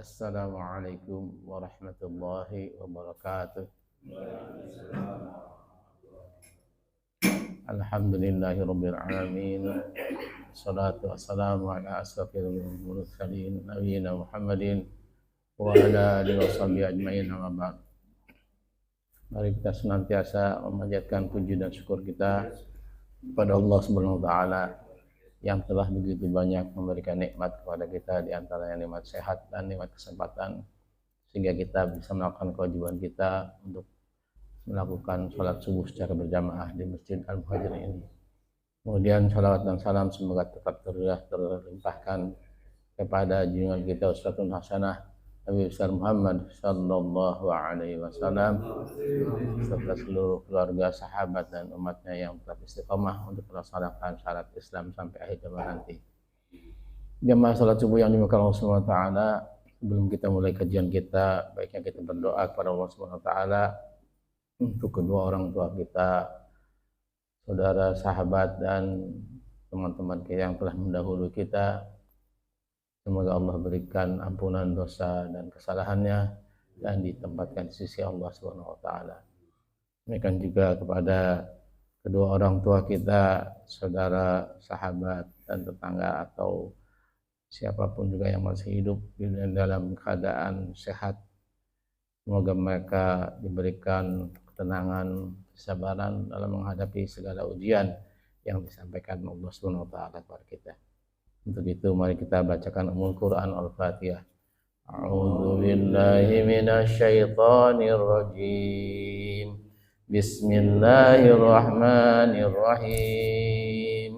Assalamualaikum warahmatullahi wabarakatuh. Alhamdulillahirabbil alamin. Wassalatu wassalamu ala asrofil mursalin nabiyina Muhammadin wa ala alihi washabihi ajmain, amma ba'd. Mari kita senantiasa memanjatkan puji dan syukur kita kepada Allah Subhanahu wa taala yang telah begitu banyak memberikan nikmat kepada kita, di antaranya nikmat sehat dan nikmat kesempatan, sehingga kita bisa melakukan kewajiban kita untuk melakukan sholat subuh secara berjamaah di Masjid Al-Muhajirin ini. Kemudian shalawat dan salam semoga tetap terlimpahkan kepada junjungan kita uswatun hasanah Nabi besar Muhammad sallallahu alaihi wasallam serta seluruh keluarga, sahabat dan umatnya yang tetap istiqomah untuk melaksanakan syarat Islam sampai akhir zaman nanti. Jamaah salat subuh yang dimuliakan Allah Subhanahu wa taala, sebelum kita mulai kajian kita, baiknya kita berdoa kepada Allah Subhanahu wa taala untuk kedua orang tua kita, saudara, sahabat dan teman-teman kita yang telah mendahului kita. Semoga Allah berikan ampunan dosa dan kesalahannya dan ditempatkan di sisi Allah Subhanahu wa taala. Demikian juga kepada kedua orang tua kita, saudara, sahabat dan tetangga atau siapapun juga yang masih hidup dalam keadaan sehat. Semoga mereka diberikan ketenangan, kesabaran dalam menghadapi segala ujian yang disampaikan Allah Subhanahu wa taala kepada kita. Untuk itu mari kita bacakan Ummul Quran Al-Fatihah. A'udzu billahi minasyaitonir rajim. Bismillahirrahmanirrahim.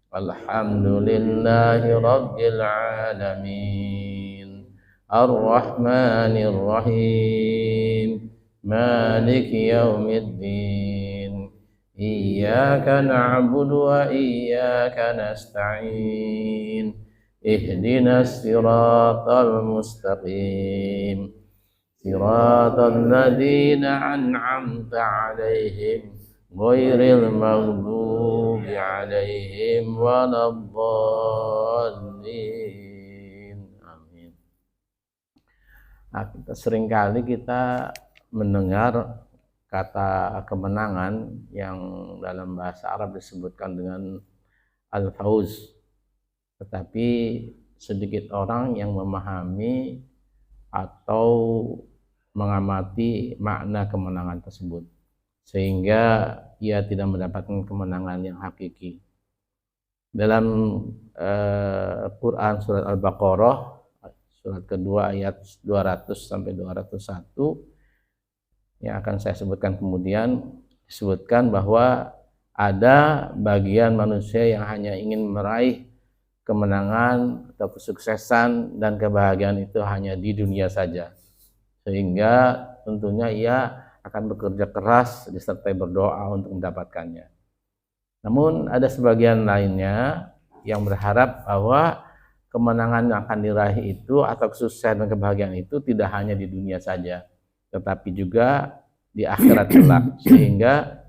Alhamdulillahi rabbil alamin. Ar-Rahmanir Rahim. Maliki yaumiddin. Iyyaka na'budu wa iyyaka nasta'in. Ihdinas siratal mustaqim. Siratal ladzina an'amta 'alaihim ghairil maghdubi 'alaihim waladdallin. Amin. Nah, seringkali kita mendengar kata kemenangan yang dalam bahasa Arab disebutkan dengan al-fauz, tetapi sedikit orang yang memahami atau mengamati makna kemenangan tersebut, sehingga ia tidak mendapatkan kemenangan yang hakiki. Dalam Quran surat Al-Baqarah surat kedua ayat 200 sampai 201 yang akan saya sebutkan kemudian, disebutkan bahwa ada bagian manusia yang hanya ingin meraih kemenangan atau kesuksesan dan kebahagiaan itu hanya di dunia saja, sehingga tentunya ia akan bekerja keras disertai berdoa untuk mendapatkannya. Namun ada sebagian lainnya yang berharap bahwa kemenangan yang akan diraih itu atau kesuksesan dan kebahagiaan itu tidak hanya di dunia saja, tetapi juga di akhirat kelak, sehingga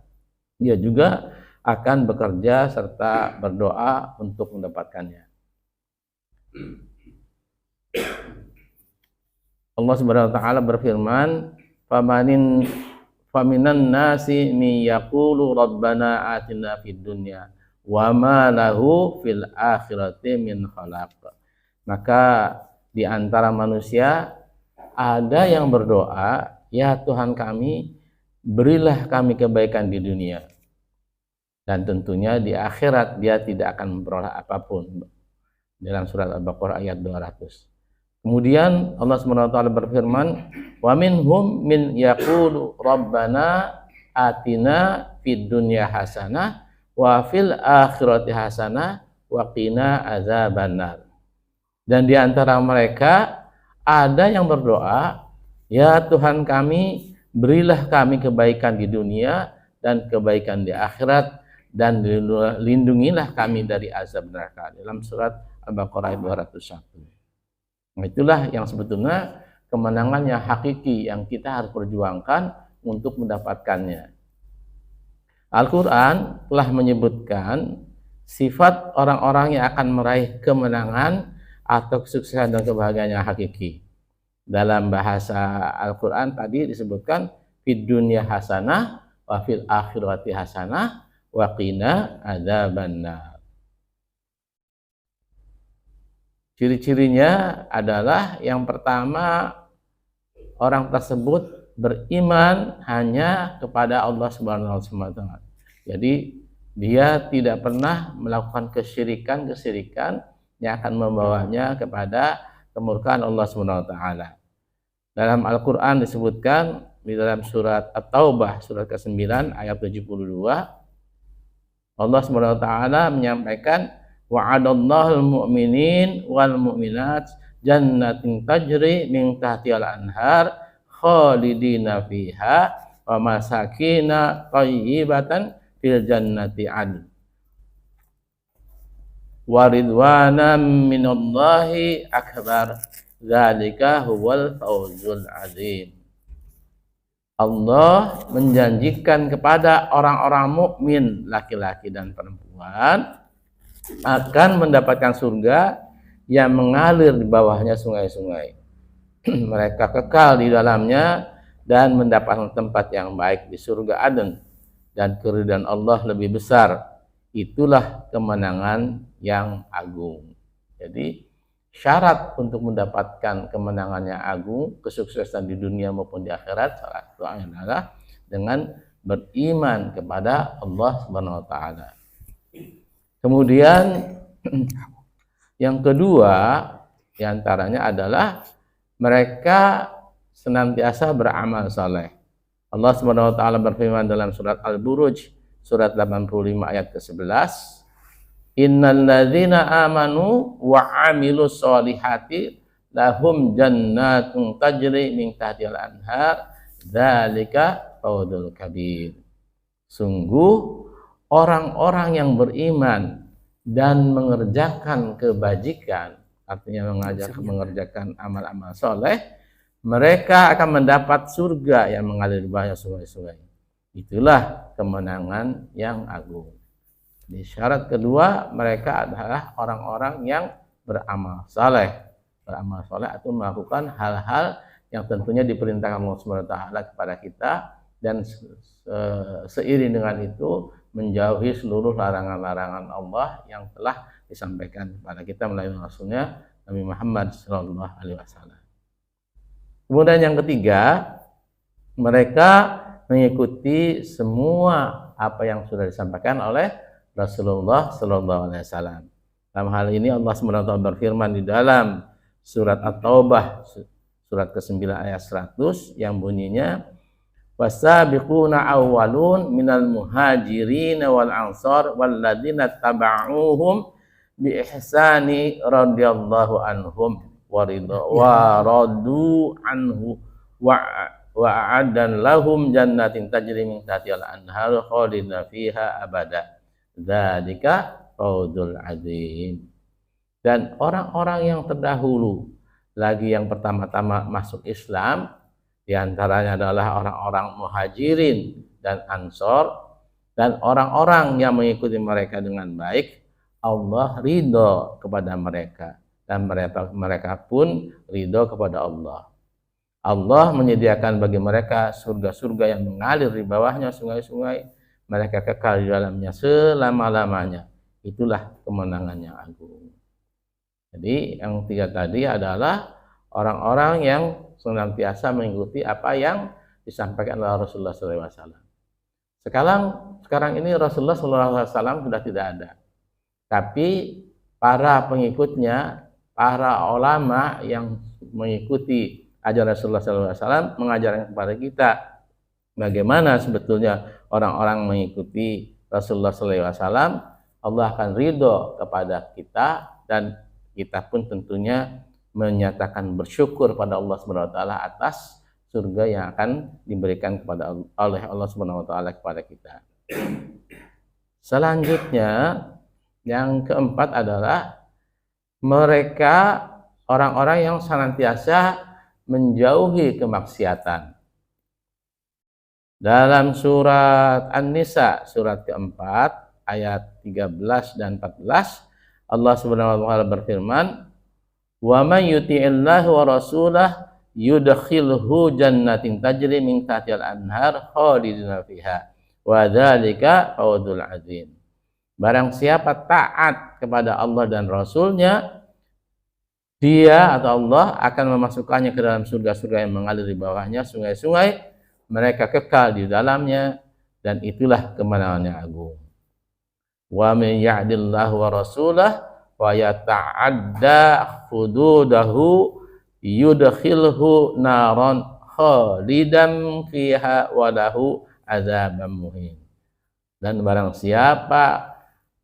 dia juga akan bekerja serta berdoa untuk mendapatkannya. Allah Subhanahu wa taala berfirman, faminan nasi mi yaqulu rabbana atina fid dunya wa ma lahu fil akhirati min khalaq. Maka di antara manusia ada yang berdoa, ya Tuhan kami, berilah kami kebaikan di dunia, dan tentunya di akhirat dia tidak akan memperoleh apapun. Dalam surat Al-Baqarah ayat 200. Kemudian Allah Subhanahu wa taala berfirman, wa minhum min yaqulu rabbana atina fid dunya hasanah wa fil akhirati hasanah wa qina azabannar. Dan di antara mereka ada yang berdoa, ya Tuhan kami, berilah kami kebaikan di dunia dan kebaikan di akhirat, dan lindungilah kami dari azab neraka. Dalam surat Al-Baqarah 201. Nah, itulah yang sebetulnya kemenangan yang hakiki yang kita harus perjuangkan untuk mendapatkannya. Al-Quran telah menyebutkan sifat orang-orang yang akan meraih kemenangan atau kesuksesan dan kebahagiaan yang hakiki. Dalam bahasa Al-Quran tadi disebutkan fid dunya hasanah wa fil akhirati hasanah wa qina adzabannar. Ciri-cirinya adalah yang pertama, orang tersebut beriman hanya kepada Allah Subhanahu wa taala. Jadi dia tidak pernah melakukan kesyirikan yang akan membawanya kepada kemurkaan Allah Subhanahu wa taala. Dalam Al-Qur'an disebutkan di dalam surat At-Taubah surat ke-9 ayat 72, Allah Subhanahu wa taala menyampaikan wa'adallahu al-mu'minin wal mu'minat jannatin tajri min tahtihal anhar khalidina fiha wa masakina thayyibatan fil jannati adn wa ridwanan minallahi akbar dzalika huwal fawzul azim. Allah menjanjikan kepada orang-orang mukmin laki-laki dan perempuan akan mendapatkan surga yang mengalir di bawahnya sungai-sungai. Mereka kekal di dalamnya dan mendapatkan tempat yang baik di surga Aden, dan keridhaan Allah lebih besar. Itulah kemenangan yang agung. Jadi syarat untuk mendapatkan kemenangan yang agung, kesuksesan di dunia maupun di akhirat, salah satunya adalah dengan beriman kepada Allah Subhanahu wa taala. Kemudian yang kedua diantaranya adalah mereka senantiasa beramal saleh. Allah Subhanahu wa taala berfirman dalam surat Al-Buruj surat 85 ayat ke-11, innal ladzina amanu wa 'amilus solihati lahum jannatun tajri min tahtihal anhar dzalika fawzul kabir. Sungguh orang-orang yang beriman dan mengerjakan kebajikan, artinya mengerjakan amal-amal soleh, mereka akan mendapat surga yang mengalir di bawahnya sungai-sungai. Itulah kemenangan yang agung. Di syarat kedua, mereka adalah orang-orang yang beramal saleh. Beramal saleh atau melakukan hal-hal yang tentunya diperintahkan Allah Subhanahu wa taala kepada kita, dan seiring dengan itu menjauhi seluruh larangan-larangan Allah yang telah disampaikan kepada kita melalui Rasulnya Nabi Muhammad sallallahu alaihi wasallam. Kemudian yang ketiga, mereka mengikuti semua apa yang sudah disampaikan oleh Rasulullah sallallahu alaihi wasallam. Dalam hal ini Allah Subhanahu wa taala berfirman di dalam surat At-Taubah surat ke-9 ayat 100 yang bunyinya wasabiquna awwalun minal muhajirin wal ansar walladzina taba'uhum bi ihsani radhiyallahu anhum wa radu anhu wa a'addan lahum jannatin tajri min tahtihal anhar khalidina fiha abada dzalika fawzul azim. Dan orang-orang yang terdahulu lagi yang pertama-tama masuk Islam, di antaranya adalah orang-orang muhajirin dan ansor, dan orang-orang yang mengikuti mereka dengan baik, Allah ridho kepada mereka, dan mereka pun ridho kepada Allah. Allah menyediakan bagi mereka surga-surga yang mengalir di bawahnya sungai-sungai, mereka kekal di dalamnya selama-lamanya. Itulah kemenangan yang agung. Jadi yang tiga tadi adalah orang-orang yang senantiasa mengikuti apa yang disampaikan oleh Rasulullah SAW. Sekarang ini Rasulullah SAW sudah tidak ada, tapi para pengikutnya, para ulama yang mengikuti ajaran Rasulullah SAW mengajarkan kepada kita bagaimana sebetulnya orang-orang mengikuti Rasulullah SAW. Allah akan ridho kepada kita, dan kita pun tentunya menyatakan bersyukur pada Allah Subhanahu wa taala atas surga yang akan diberikan oleh Allah Subhanahu wa taala kepada kita. Selanjutnya yang keempat adalah mereka orang-orang yang senantiasa menjauhi kemaksiatan. Dalam surat An-Nisa surat keempat ayat 13 dan 14, Allah Subhanahu wa taala berfirman, Wa man yuti'illah wa rasulah yudkhilhu jannatin tajri min tahtiha al-anhar khalidina fiha wa dzalika fawzul azim. Barang siapa taat kepada Allah dan Rasulnya, dia atau Allah akan memasukkannya ke dalam surga-surga yang mengalir di bawahnya sungai-sungai, mereka kekal di dalamnya, dan itulah kemenangan yang agung. Wa man ya'dillahu wa rasulah wa yata'adda hududahu yudkhilhu naran khalidan fiha wa lahu azabun muhin. Dan barang siapa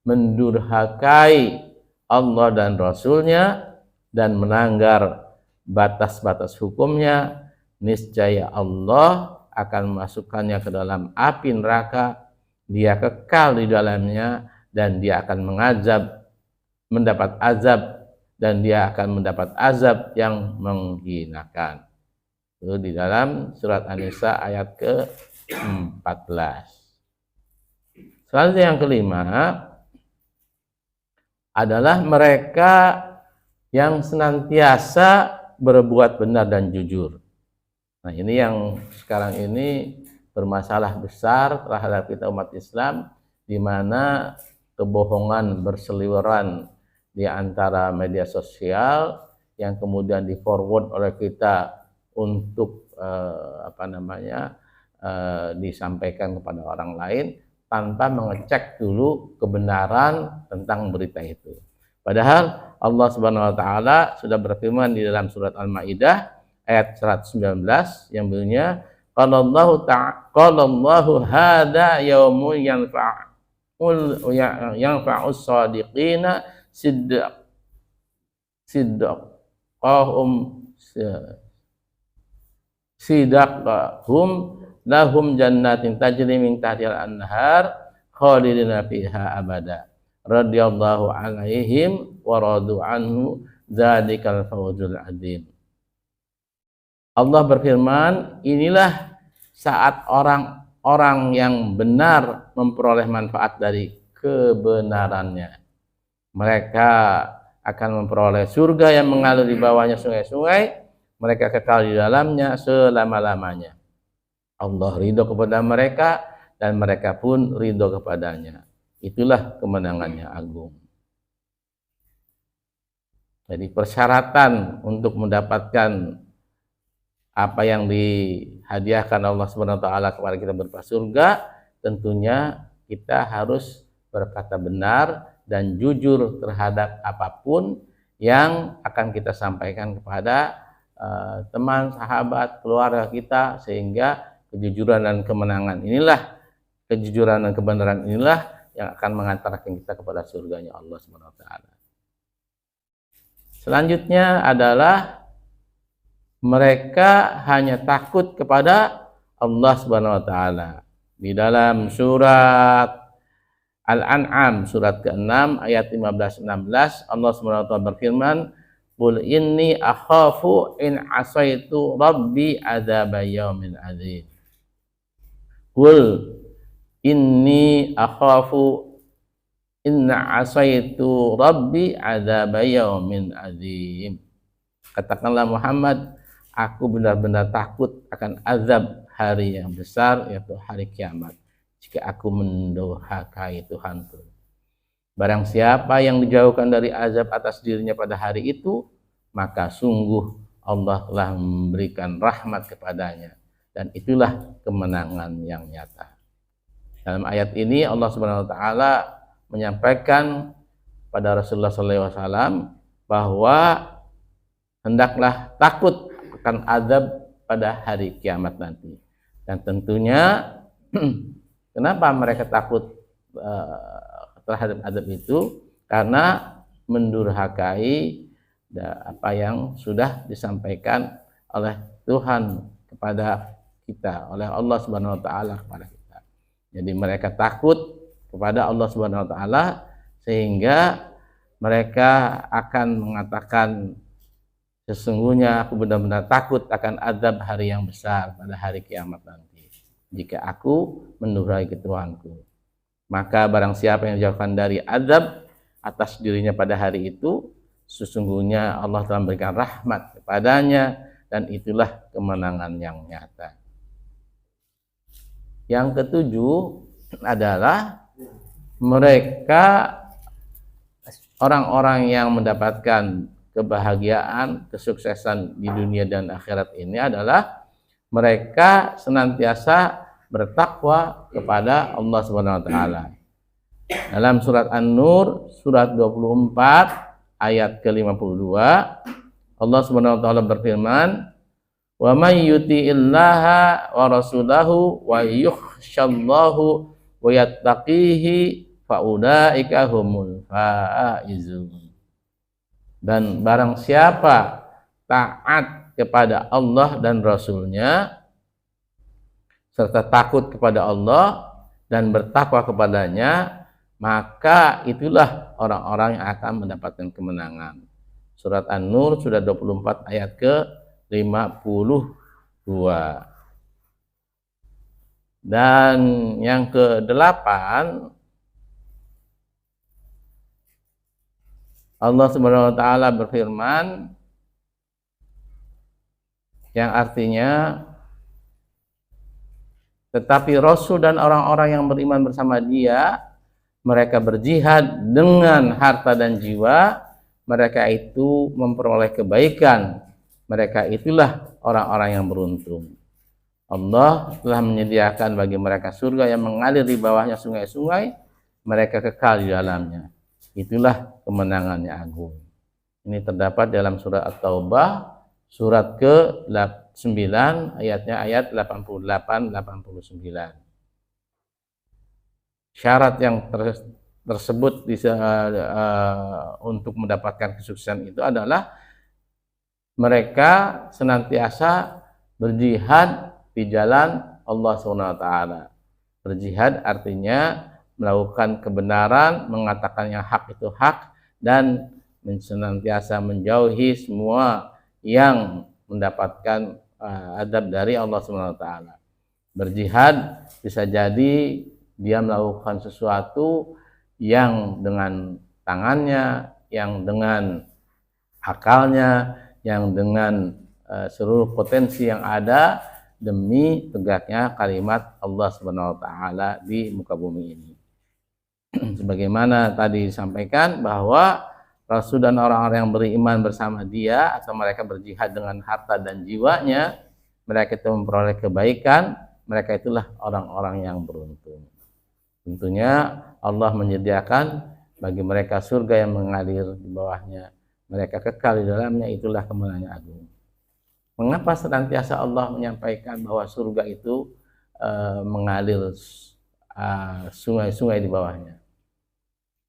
mendurhakai Allah dan Rasulnya dan melanggar batas-batas hukumnya, niscaya Allah akan memasukkannya ke dalam api neraka, dia kekal di dalamnya, dan dia akan mendapat azab, dan dia akan mendapat azab yang menghinakan. Itu di dalam surat An-Nisa ayat ke-14. Selanjutnya yang kelima adalah mereka yang senantiasa berbuat benar dan jujur. Nah, ini yang sekarang ini bermasalah besar terhadap kita umat Islam, di mana kebohongan berseliweran di antara media sosial yang kemudian di-forward oleh kita untuk disampaikan kepada orang lain tanpa mengecek dulu kebenaran tentang berita itu. Padahal Allah Subhanahu wa taala sudah berfirman di dalam surat Al-Maidah ayat 119 yang bunyinya qallallahu hadza yaumun yanfa'us shadiqina sidaqahum lahum jannatin tajri min tahtiha al-anhar khalidina fiha abada radhiyallahu alaihim wa radu anhu dzalikal fawzul azim. Allah berfirman, inilah saat orang-orang yang benar memperoleh manfaat dari kebenarannya. Mereka akan memperoleh surga yang mengalir di bawahnya sungai-sungai, mereka kekal di dalamnya selama-lamanya. Allah ridho kepada mereka dan mereka pun ridho kepadanya. Itulah kemenangannya agung. Jadi persyaratan untuk mendapatkan apa yang dihadiahkan Allah Subhanahu wa taala kepada kita berupa surga, tentunya kita harus berkata benar dan jujur terhadap apapun yang akan kita sampaikan kepada teman, sahabat, keluarga kita, sehingga kejujuran dan kemenangan inilah, kejujuran dan kebenaran inilah yang akan mengantarkan kita kepada surganya Allah Subhanahu wa taala. Selanjutnya adalah mereka hanya takut kepada Allah Subhanahu wa taala. Di dalam surat Al-An'am surat ke-6 ayat 15-16 Allah Subhanahu wa taala berfirman, "Qul inni akhafu in asaitu rabbi adzaba yaumin adzim." Qul inni akhafu inna asaitu rabbi adzaba yaumin adzim. Katakanlah Muhammad, aku benar-benar takut akan azab hari yang besar, yaitu hari kiamat, jika aku mendurhakai Tuhanku. Barang siapa yang dijauhkan dari azab atas dirinya pada hari itu, maka sungguh Allah telah memberikan rahmat kepadanya, dan itulah kemenangan yang nyata. Dalam ayat ini Allah Subhanahu wa taala menyampaikan pada Rasulullah SAW bahwa hendaklah takut akan azab pada hari kiamat nanti. Dan tentunya kenapa mereka takut terhadap azab itu? Karena mendurhakai apa yang sudah disampaikan oleh Tuhan kepada kita, oleh Allah Subhanahu wa taala kepada kita. Jadi mereka takut kepada Allah Subhanahu wa taala sehingga mereka akan mengatakan, sesungguhnya aku benar-benar takut akan azab hari yang besar pada hari kiamat nanti, jika aku mendurhakai Tuhanku. Maka barang siapa yang dijauhkan dari azab atas dirinya pada hari itu, Sesungguhnya Allah telah memberikan rahmat kepadanya dan itulah kemenangan yang nyata. Yang ketujuh adalah mereka orang-orang yang mendapatkan kebahagiaan, kesuksesan di dunia dan akhirat ini adalah mereka senantiasa bertakwa kepada Allah Subhanahu wa taala. Dalam surat An-Nur surat 24 ayat ke-52 Allah Subhanahu wa taala berfirman, "Wa may yuti'illaha wa rasulahu wa yukhshallahu wa yattaqihi fa ulaika humul faizun." Dan barang siapa taat kepada Allah dan Rasulnya serta takut kepada Allah dan bertakwa kepadanya, maka itulah orang-orang yang akan mendapatkan kemenangan. Surat An-Nur surat 24 ayat ke-52. Dan yang ke-8, Allah Subhanahu wa taala berfirman yang artinya, tetapi Rasul dan orang-orang yang beriman bersama dia, mereka berjihad dengan harta dan jiwa, mereka itu memperoleh kebaikan. Mereka itulah orang-orang yang beruntung. Allah telah menyediakan bagi mereka surga yang mengalir di bawahnya sungai-sungai, mereka kekal di dalamnya. Itulah kemenangannya agung. Ini terdapat dalam surat At-Taubah surat ke-9 ayatnya ayat 88-89. Syarat yang tersebut untuk mendapatkan kesuksesan itu adalah mereka senantiasa berjihad di jalan Allah SWT. Berjihad artinya melakukan kebenaran, mengatakan yang hak itu hak, dan senantiasa menjauhi semua yang mendapatkan adab dari Allah SWT. Berjihad bisa jadi dia melakukan sesuatu yang dengan tangannya, yang dengan akalnya, yang dengan seluruh potensi yang ada demi tegaknya kalimat Allah Subhanahu wa taala di muka bumi ini. Sebagaimana tadi disampaikan bahwa Rasul dan orang-orang yang beriman bersama dia atau mereka berjihad dengan harta dan jiwanya, mereka itu memperoleh kebaikan, mereka itulah orang-orang yang beruntung. Tentunya Allah menyediakan bagi mereka surga yang mengalir di bawahnya, mereka kekal di dalamnya, itulah kemenangan agung. Mengapa senantiasa Allah menyampaikan bahwa surga itu mengalir sungai-sungai di bawahnya?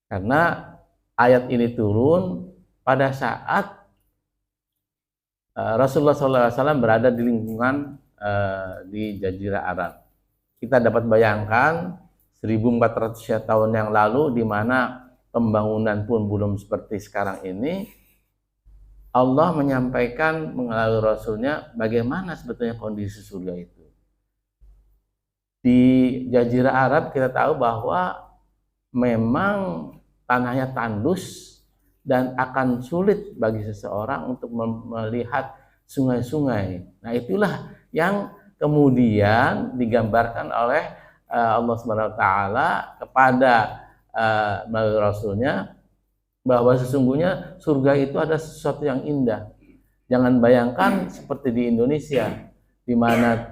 Karena ayat ini turun pada saat Rasulullah SAW berada di lingkungan di Jazirah Arab. Kita dapat bayangkan 1400 tahun yang lalu, di mana pembangunan pun belum seperti sekarang ini, Allah menyampaikan melalui Rasulnya bagaimana sebetulnya kondisi surga itu. Di Jazirah Arab kita tahu bahwa memang tanahnya tandus dan akan sulit bagi seseorang untuk melihat sungai-sungai. Nah, itulah yang kemudian digambarkan oleh Allah Subhanahu wa taala kepada melalui Rasulnya, bahwa sesungguhnya surga itu ada sesuatu yang indah. Jangan bayangkan seperti di Indonesia, di mana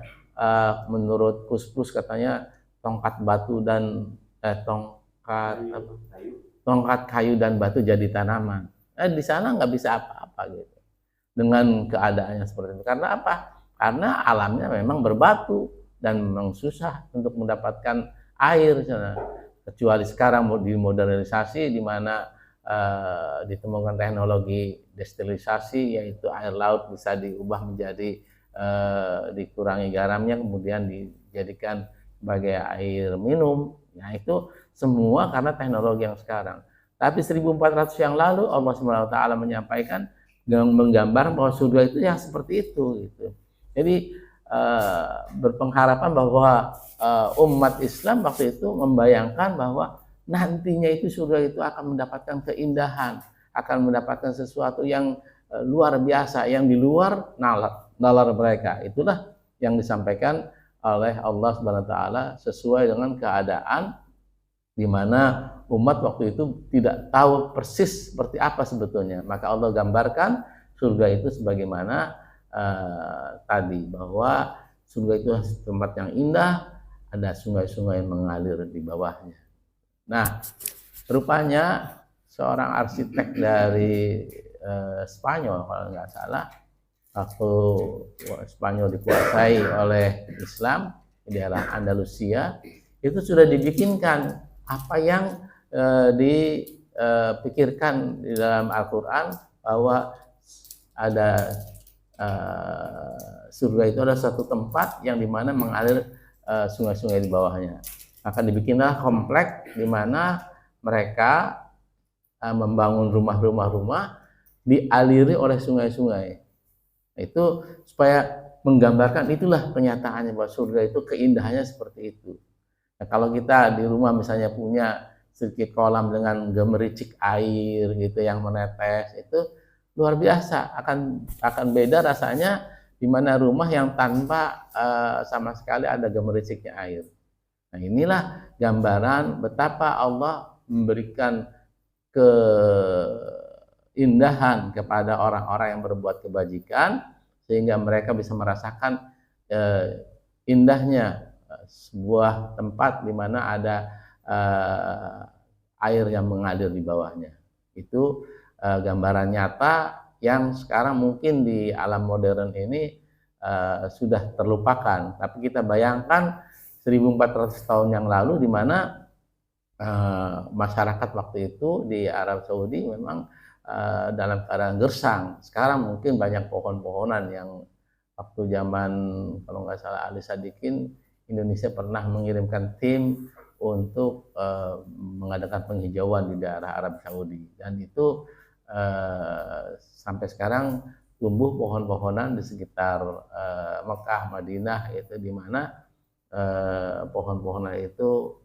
menurut Kus-Plus katanya tongkat batu dan tongkat kayu dan batu jadi tanaman. Di sana nggak bisa apa-apa gitu dengan keadaannya seperti itu. Karena apa? Karena alamnya memang berbatu dan memang susah untuk mendapatkan air sana. Kecuali sekarang dimodernisasi, di mana ditemukan teknologi destilisasi, yaitu air laut bisa diubah menjadi dikurangi garamnya, kemudian dijadikan sebagai air minum. Nah, itu semua karena teknologi yang sekarang. Tapi 1400 yang lalu Allah SWT menyampaikan, menggambar bahwa surga itu yang seperti itu gitu. Jadi berpengharapan bahwa umat Islam waktu itu membayangkan bahwa nantinya itu surga itu akan mendapatkan keindahan, akan mendapatkan sesuatu yang luar biasa, yang di luar nalar mereka. Itulah yang disampaikan oleh Allah Subhanahu wa taala sesuai dengan keadaan di mana umat waktu itu tidak tahu persis seperti apa sebetulnya. Maka Allah gambarkan surga itu sebagaimana tadi, bahwa surga itu tempat yang indah, ada sungai-sungai yang mengalir di bawahnya. Nah, rupanya seorang arsitek dari Spanyol kalau nggak salah, waktu Spanyol dikuasai oleh Islam di daerah Andalusia, itu sudah dibikinkan apa yang dipikirkan di dalam Al-Quran, bahwa ada surga itu ada satu tempat yang dimana mengalir sungai-sungai di bawahnya. Maka dibikinlah komplek di mana mereka membangun rumah-rumah dialiri oleh sungai-sungai. Itu supaya menggambarkan itulah kenyataannya, bahwa surga itu keindahannya seperti itu. Nah, kalau kita di rumah misalnya punya sedikit kolam dengan gemericik air gitu yang menetes, itu luar biasa, akan beda rasanya di mana rumah yang tanpa sama sekali ada gemericiknya air. Nah, inilah gambaran betapa Allah memberikan keindahan kepada orang-orang yang berbuat kebajikan, sehingga mereka bisa merasakan indahnya sebuah tempat di mana ada air yang mengalir di bawahnya. Itu gambaran nyata yang sekarang mungkin di alam modern ini sudah terlupakan. Tapi kita bayangkan 1400 tahun yang lalu, di mana masyarakat waktu itu di Arab Saudi memang dalam keadaan gersang. Sekarang mungkin banyak pohon-pohonan yang waktu zaman kalau nggak salah Ali Sadikin, Indonesia pernah mengirimkan tim untuk mengadakan penghijauan di daerah Arab Saudi, dan itu sampai sekarang tumbuh pohon-pohonan di sekitar Mekah, Madinah, itu di mana pohon-pohonan itu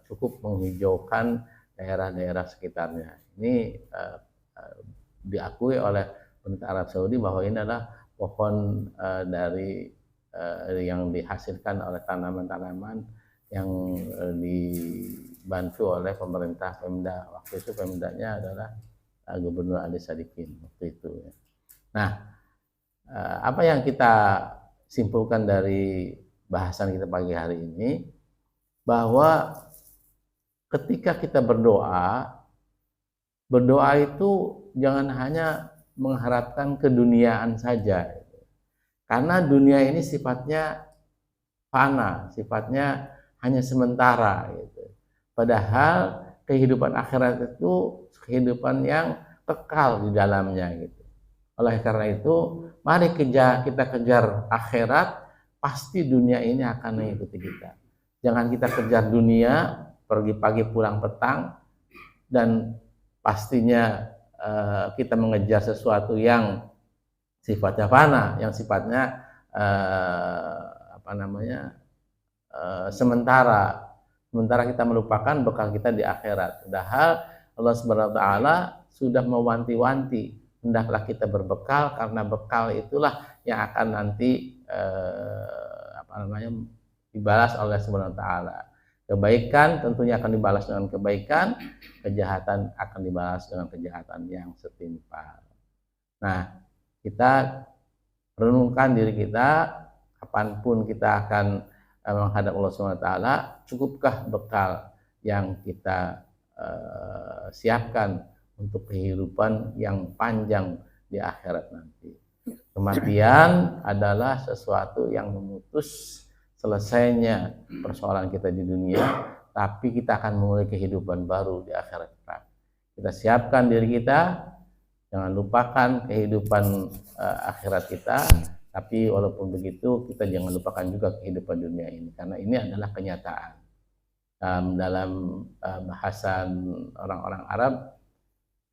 cukup menghijaukan daerah-daerah sekitarnya. Ini diakui oleh pemerintah Arab Saudi bahwa ini adalah pohon dari yang dihasilkan oleh tanaman-tanaman yang dibantu oleh pemerintah Pemda. Waktu itu Pemdanya adalah Gubernur Ali Sadikin waktu itu. Nah, apa yang kita simpulkan dari bahasan kita pagi hari ini, bahwa ketika kita berdoa itu jangan hanya mengharapkan keduniaan saja, karena dunia ini sifatnya fana, sifatnya hanya sementara gitu. Padahal kehidupan akhirat itu kehidupan yang kekal di dalamnya gitu. Oleh karena itu, mari kita kejar akhirat, pasti dunia ini akan mengikuti kita. Jangan kita kejar dunia, pergi pagi pulang petang, dan pastinya kita mengejar sesuatu yang sifatnya fana, yang sifatnya sementara. Sementara kita melupakan bekal kita di akhirat. Padahal Allah Subhanahu wa taala sudah mewanti-wanti, hendaklah kita berbekal, karena bekal itulah yang akan nanti dibalas oleh Subhanahu wa taala. Kebaikan tentunya akan dibalas dengan kebaikan, kejahatan akan dibalas dengan kejahatan yang setimpal. Nah, kita renungkan diri kita, kapanpun kita akan menghadap Allah Subhanahu wa taala, cukupkah bekal yang kita siapkan untuk kehidupan yang panjang di akhirat nanti. Kematian adalah sesuatu yang memutus selesainya persoalan kita di dunia, tapi kita akan memulai kehidupan baru di akhirat. Kita siapkan diri kita, jangan lupakan kehidupan akhirat kita, tapi walaupun begitu kita jangan lupakan juga kehidupan dunia ini, karena ini adalah kenyataan. Dalam bahasan orang-orang Arab,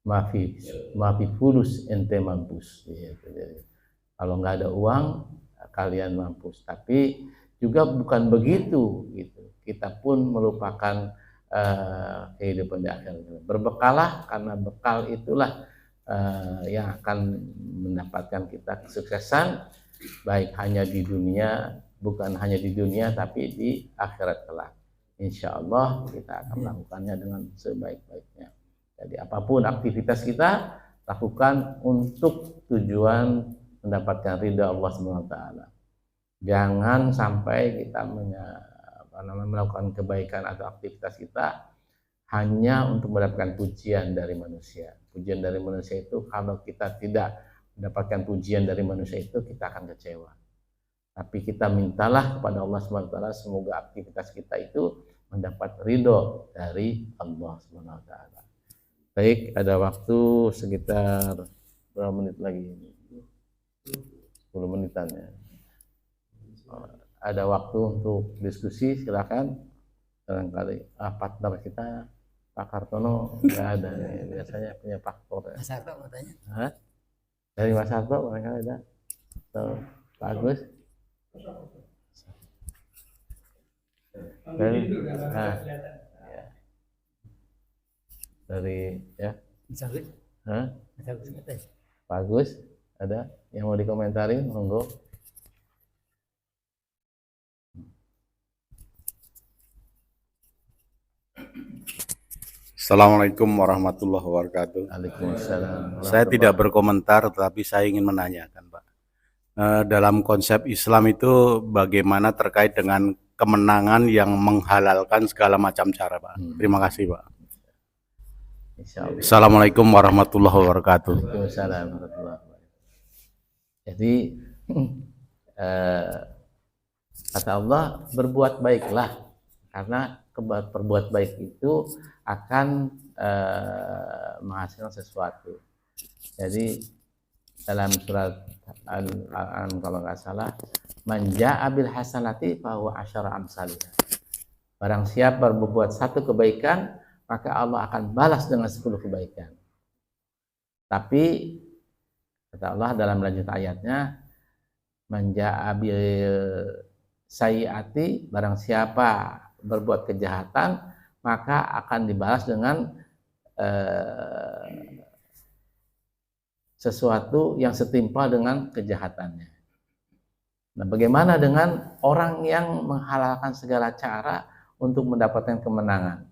mafi fulus ente mampus. Jadi, kalau nggak ada uang kalian mampus. Tapi juga bukan begitu, gitu. Kita pun melupakan kehidupan di akhirat. Berbekalah, karena bekal itulah yang akan mendapatkan kita kesuksesan baik hanya di dunia, bukan hanya di dunia tapi di akhirat kelak. Insya Allah kita akan melakukannya dengan sebaik-baiknya. Jadi apapun aktivitas kita lakukan untuk tujuan mendapatkan ridha Allah SWT. Jangan sampai kita melakukan kebaikan atau aktivitas kita hanya untuk mendapatkan pujian dari manusia. Pujian dari manusia itu, kalau kita tidak mendapatkan pujian dari manusia itu, kita akan kecewa. Tapi kita mintalah kepada Allah SWT semoga aktivitas kita itu mendapat ridho dari Allah SWT. Baik, ada waktu sekitar berapa menit lagi? 10 menitan ya. Ada waktu untuk diskusi, silakan. Barangkali partner kita Pak Kartono nggak ada nih, biasanya punya faktor ya. Mas Harto mau tanya? Hah? Dari Mas Harto barangkali ada? Atau Pak Agus? Dari ya. Mas Agus? Hah? Mas Agus ngerti? Pak Agus ada yang mau dikomentarin? Monggo. Assalamualaikum warahmatullahi wabarakatuh. Waalaikumsalam. Saya tidak berkomentar, tetapi saya ingin menanyakan, Pak. Dalam konsep Islam itu bagaimana terkait dengan kemenangan yang menghalalkan segala macam cara, Pak? Terima kasih, Pak. Assalamualaikum warahmatullahi wabarakatuh. Waalaikumsalam warahmatullahi wabarakatuh. Jadi kata Allah, berbuat baiklah, karena berbuat baik itu akan menghasilkan sesuatu. Jadi dalam surat Al-An'am kalau nggak salah, man jaa'a bil hasanati fahuwa asyara amsalih. Barang siapa berbuat satu kebaikan, maka Allah akan balas dengan 10 kebaikan. Tapi kata Allah dalam lanjut ayatnya, man jaa'a bil sayyiati, barang siapa berbuat kejahatan, maka akan dibalas dengan sesuatu yang setimpal dengan kejahatannya. Nah, bagaimana dengan orang yang menghalalkan segala cara untuk mendapatkan kemenangan?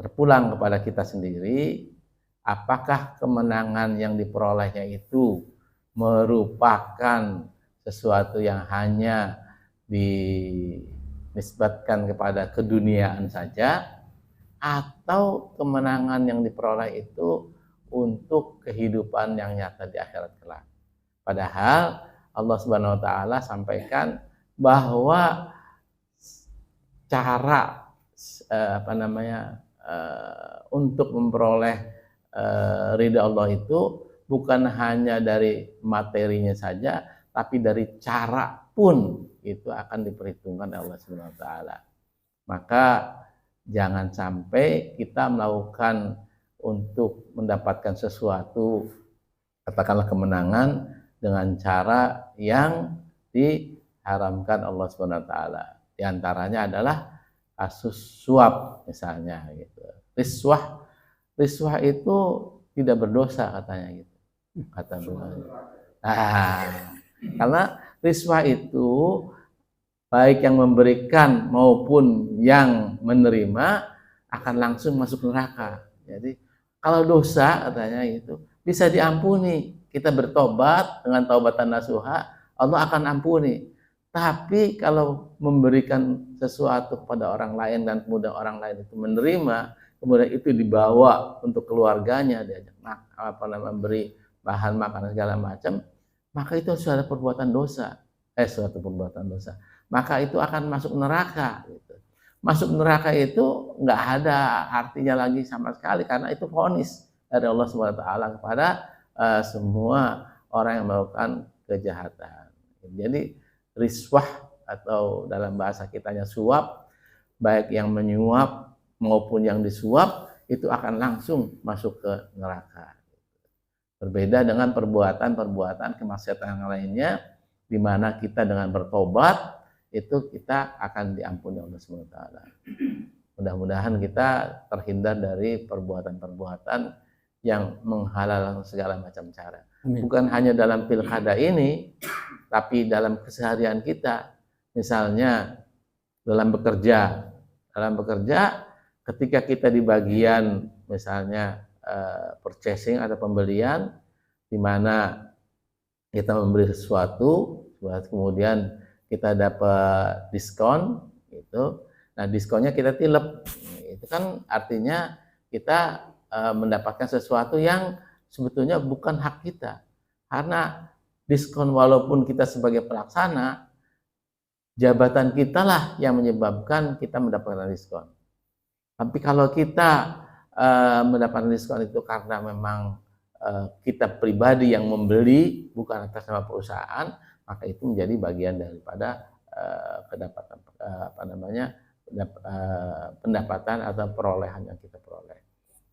Terpulang kepada kita sendiri, apakah kemenangan yang diperolehnya itu merupakan sesuatu yang hanya dinisbatkan kepada keduniaan saja, atau kemenangan yang diperoleh itu untuk kehidupan yang nyata di akhirat kelak. Padahal Allah Subhanahu wa taala sampaikan bahwa cara untuk memperoleh ridha Allah itu bukan hanya dari materinya saja, tapi dari cara pun itu akan diperhitungkan oleh Allah Subhanahu wa taala. Maka jangan sampai kita melakukan untuk mendapatkan sesuatu, katakanlah kemenangan, dengan cara yang diharamkan Allah Subhanahu wa taala. Di antaranya adalah kasus suap misalnya gitu. Riswah itu tidak berdosa katanya gitu. Kata Tuhan. Karena riswah itu baik yang memberikan maupun yang menerima akan langsung masuk neraka. Jadi kalau dosa katanya itu bisa diampuni. Kita bertobat dengan taubatan nasuha, Allah akan ampuni. Tapi kalau memberikan sesuatu kepada orang lain dan kemudian orang lain itu menerima, kemudian itu dibawa untuk keluarganya, diajak memberi bahan makanan segala macam, maka itu sudah perbuatan dosa. Suatu perbuatan dosa. Maka itu akan masuk neraka. Gitu. Masuk neraka itu nggak ada artinya lagi sama sekali, karena itu vonis dari Allah SWT kepada semua orang yang melakukan kejahatan. Jadi riswah atau dalam bahasa kitanya suap, baik yang menyuap maupun yang disuap, itu akan langsung masuk ke neraka. Berbeda dengan perbuatan-perbuatan kemaksiatan yang lainnya, di mana kita dengan bertobat itu kita akan diampuni oleh Allah SWT. Mudah-mudahan kita terhindar dari perbuatan-perbuatan yang menghalalkan segala macam cara. Amin. Bukan hanya dalam pilkada ini, tapi dalam keseharian kita. Misalnya dalam bekerja. Dalam bekerja, ketika kita di bagian misalnya purchasing atau pembelian, di mana kita membeli sesuatu, kemudian kita dapat diskon, gitu. Nah, diskonnya kita tilep. Itu kan artinya kita mendapatkan sesuatu yang sebetulnya bukan hak kita. Karena diskon walaupun kita sebagai pelaksana, jabatan kita lah yang menyebabkan kita mendapatkan diskon. Tapi kalau kita mendapatkan diskon itu karena memang kita pribadi yang membeli, bukan atas nama perusahaan, maka itu menjadi bagian daripada pendapatan pendapatan atau perolehan yang kita peroleh.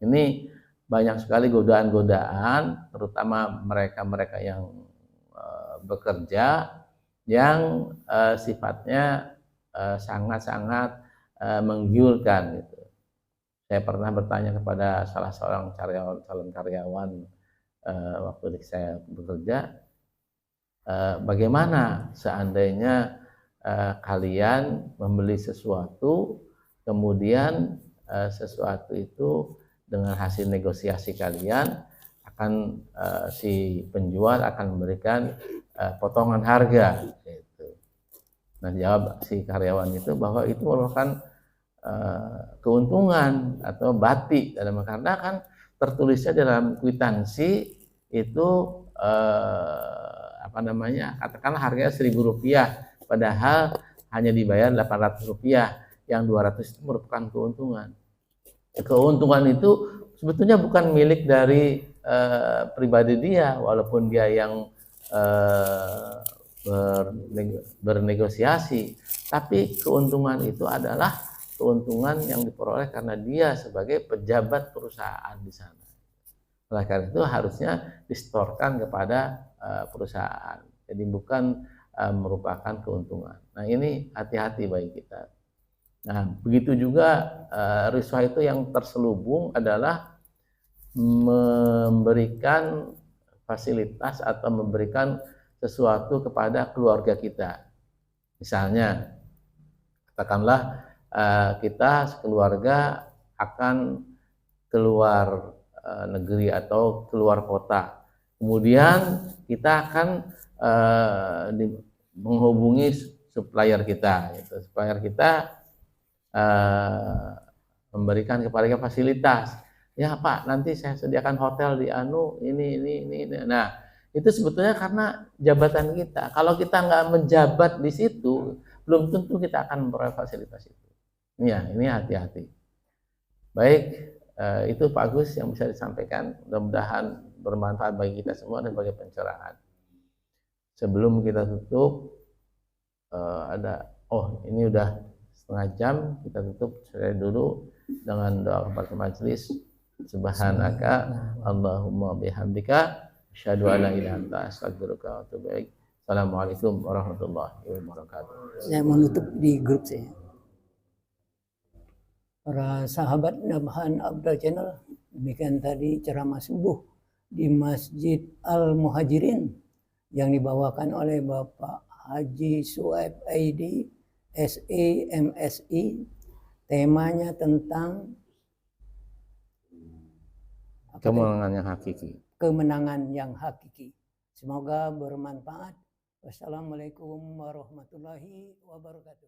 Ini banyak sekali godaan-godaan, terutama mereka-mereka yang bekerja yang sifatnya sangat-sangat menggiurkan gitu. Saya pernah bertanya kepada salah seorang calon karyawan waktu saya bekerja, bagaimana seandainya kalian membeli sesuatu, kemudian sesuatu itu dengan hasil negosiasi kalian akan si penjual akan memberikan potongan harga. Gitu. Nah, jawab si karyawan itu bahwa itu merupakan keuntungan atau bati, karena kan tertulisnya dalam kwitansi itu katakanlah harganya Rp1.000, padahal hanya dibayar Rp800, yang 200 itu merupakan keuntungan. Keuntungan itu sebetulnya bukan milik dari pribadi dia, walaupun dia yang bernegosiasi, tapi keuntungan itu adalah keuntungan yang diperoleh karena dia sebagai pejabat perusahaan di sana. Oleh karena itu harusnya distorkan kepada perusahaan, jadi bukan merupakan keuntungan. Nah, ini hati-hati bagi kita. Nah, begitu juga riswah itu yang terselubung adalah memberikan fasilitas atau memberikan sesuatu kepada keluarga kita. Misalnya, katakanlah kita sekeluarga akan keluar negeri atau keluar kota. Kemudian kita akan menghubungi supplier kita. Supplier kita memberikan kepada kita fasilitas. Ya Pak, nanti saya sediakan hotel di ini. Nah, itu sebetulnya karena jabatan kita. Kalau kita nggak menjabat di situ, belum tentu kita akan memperoleh fasilitas itu. Ya, ini hati-hati. Baik, itu Pak Agus yang bisa disampaikan. Mudah-mudahan bermanfaat bagi kita semua dan bagi pencerahan. Sebelum kita tutup, ini udah setengah jam, kita tutup dulu dengan doa kepada majelis. Subhanaka Allahumma bihamdika asyhadu an la ilaha illa anta astaghfiruka wa atubu ilaik. Assalamualaikum warahmatullahi wabarakatuh. Saya menutup di grup saya. Para sahabat Nabhan Abdul Channel, demikian tadi ceramah subuh di Masjid Al-Muhajirin yang dibawakan oleh Bapak Haji Suaib Aidi SE MSI. Temanya tentang kemenangan yang hakiki. Kemenangan yang hakiki. Semoga bermanfaat. Wassalamualaikum warahmatullahi wabarakatuh.